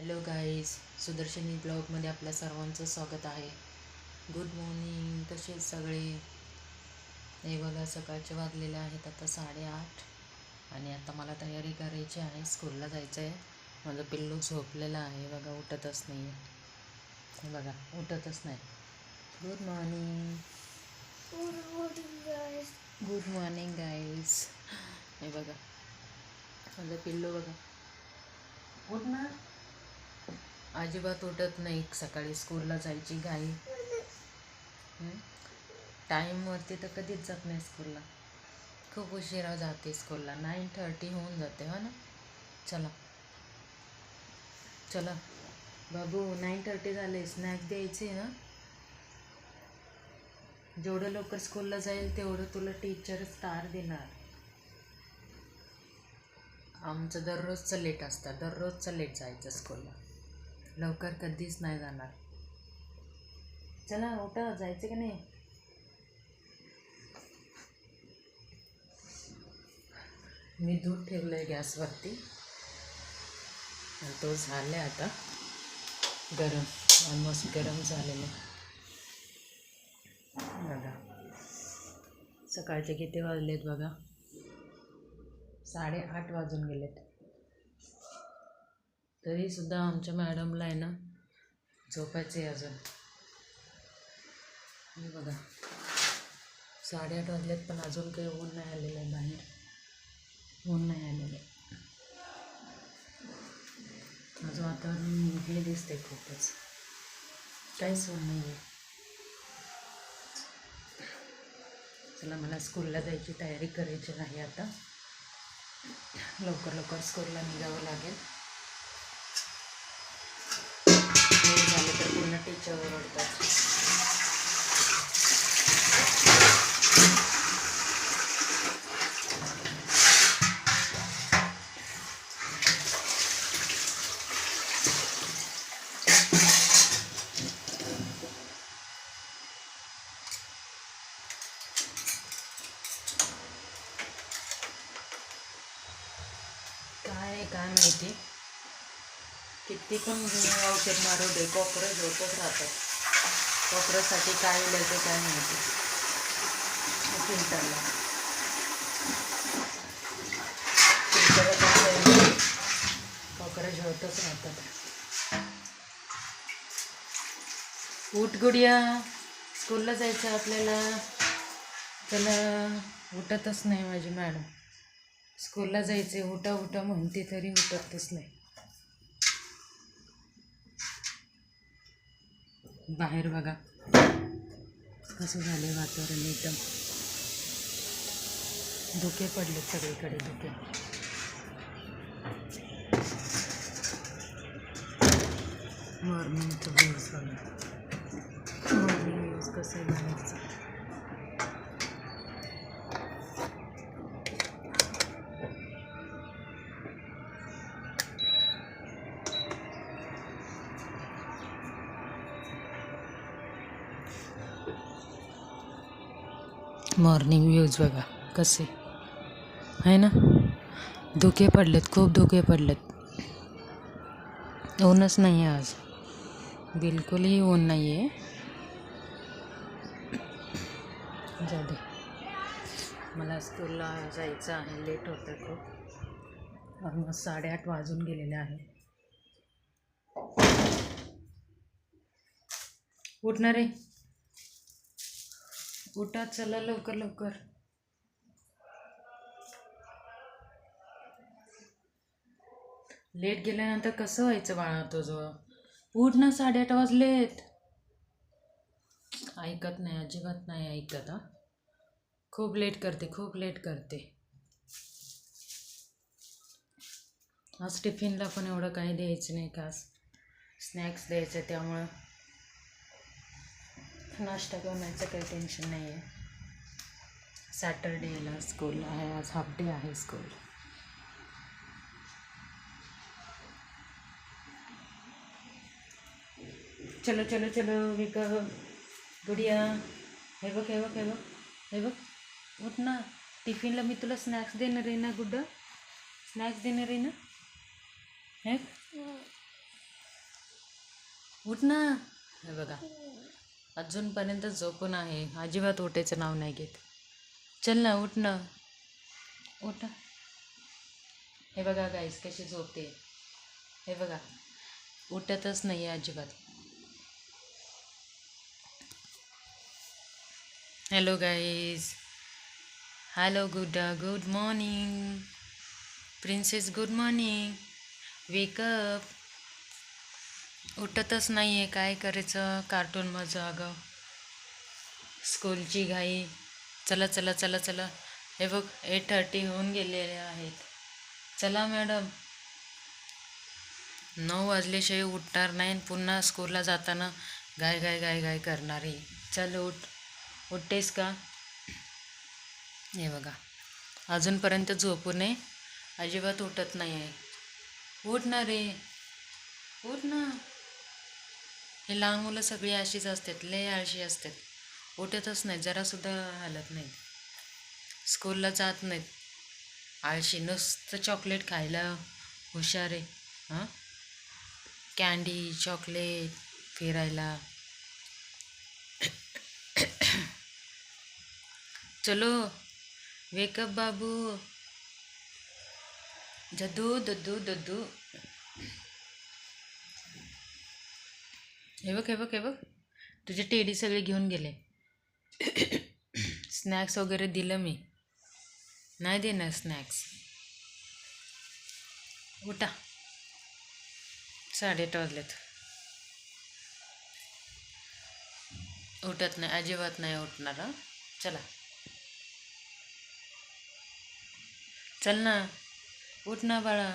Hello guys, Sudarshani ब्लॉगमध्ये आपल्या सर्वांचं स्वागत आहे. Good morning. तसेच सगळे. हे बघा, सकाळचे वाजलेले आहेत आता 8:30 आणि आता मला तयारी करायची आहे. स्कूलला जायचं आहे. माझं पिल्लू झोपलेलं आहे बघा, उठतच नाही आहे. हे बघा, उठतच नाही. Good morning. Good morning guys. हे बघा, माझं पिल्लू बघा, उठ ना. अजिबात उठत नाही. सकाळी स्कूलला जायची घाई. टाईमवरती तर कधीच जात नाही स्कूलला. खूप उशिरा जाते स्कूलला. 9:30 होऊन जाते. हो ना. चला चला बाबू, 9:30 झाले. स्नॅक द्यायचे ना. जेवढं लवकर स्कूलला जाईल तेवढं तुला टीचर स्टार देणार. आमचं दररोजचं लेट असतं. दररोजचं लेट जायचं स्कूलला. लवकर कधीच नाही जाणार. चला उठा, जायचं की नाही. मी दूध ठेवलं आहे गॅसवरती. तो झाला आता गरम. ऑलमोस्ट गरम झालेलं. बघा, सकाळचे किती वाजलेत बघा. 8:30 वाजून गेलेत. तरीसुद्धा आमच्या मॅडमला आहे ना झोपायचं आहे अजून. हे बघा, 8:30 वाजलेत पण अजून काही ऊन नाही आलेलं आहे बाहेर. ऊन नाही आलेलं आहे. माझं वातावरण हे दिसतंय खूपच. काहीच ऊन नाही आहे. चला, मला स्कूलला जायची तयारी करायची आहे आता. लवकर लवकर स्कूलला निघावं लागेल. लेट झालं तर पूर्ण टीचर ओरडतात. काय माहिती, किती पण औषध मारू दे, कॉक्रोच होतच राहतात. कॉक्रोचसाठी काय लिहायचं काय माहिती फिल्टरला. कॉक्रोच होतच राहतात. उठ गुडिया, स्कूलला जायचं आपल्याला. चला, उठतच नाही माझी मॅडम. स्कूलला जायचे, उठा उठा म्हणते तरी उठतच नाही. बाहेर बघा कसं झालं वातावरण. एकदम धुके पडले सगळीकडे. धुके. मॉर्निंगचं व्ह्यूज बघा. मॉर्निंग व्ह्यूज कसं आहे बाहेरचं. मॉर्निंग व्ह्यूज बघा कसे आहे ना. धुके पडलेत, खूप धुके पडलेत. ऊनच नाही आहे आज, बिलकुलही ऊन नाही आहे. जाऊ दे, मला स्कूलला जायचं आहे. लेट होतं खूप. ऑलमोस्ट 8:30 वाजून गेलेले आहे. उठणार आहे, उठा, चला लवकर लवकर. लेट गेल्यानंतर कसं व्हायचं बाळा तुझं. उठ ना, 8:30 वाजलेत. ऐकत नाही, अजिबात नाही ऐकत. खूप लेट करते, खूप लेट करते. आज टिफिनला पण एवढं काही द्यायचं नाही. खास स्नॅक्स द्यायचं, त्यामुळं नाश्ता करण्याचं काही टेन्शन नाही आहे. सॅटरडेला स्कूल आहे, आज हाफ डे आहे स्कूल. चलो चलो चलो विक गुडिया. हे बघ हे बघ हे बघ हे बघ, उठ ना. टिफिनला मी तुला स्नॅक्स देणार आहे ना गुड्ड. स्नॅक्स देणार आहे ना. हे उठ ना. हे बघा अजूनपर्यंत झोपून आहे, अजिबात उठायचं नाव नाही घेत. चल ना उठ ना, उठ. हे बघा गाईस कशी झोपते. हे बघा उठतच नाही आहे अजिबात. Hello guys, hello good morning princess, good morning. Wake up. उठतच नाही आहे, काय करायचं. कार्टून माझं अगं, स्कूलची घाई. चला चला चला चला. हे बघ 8:30 होऊन गेलेले आहेत. चला मॅडम. 9 वाजल्याशिवाय उठणार नाही आणि पुन्हा स्कूलला जाताना गाय गाय गाय गाय करणार आहे. चल उठ. उठतेस का. हे बघा अजूनपर्यंत झोपू नये, अजिबात उठत नाही आहे. उठ ना रे, उठ ना. हे लहान मुलं सगळी अशीच असतात, लय आळशी असतात. उठतच नाहीत, जरासुद्धा हालत नाहीत, स्कूलला जात नाहीत. आळशी, नुसतं चॉकलेट खायला हुशार आहे. हां, कँडी चॉकलेट, फिरायला. चलो वेकअप बाबू. दद्दू दद्दू दद्दू. हे बघ हे बघ हे बघ, तुझे टेडी सगळे घेऊन गेले. स्नॅक्स वगैरे दिलं मी, नाही देणार स्नॅक्स. उठा, 8:30 वाजलेत. उठत नाही, अजिबात नाही उठणार. हं, चला चल ना, उठ ना बाळा.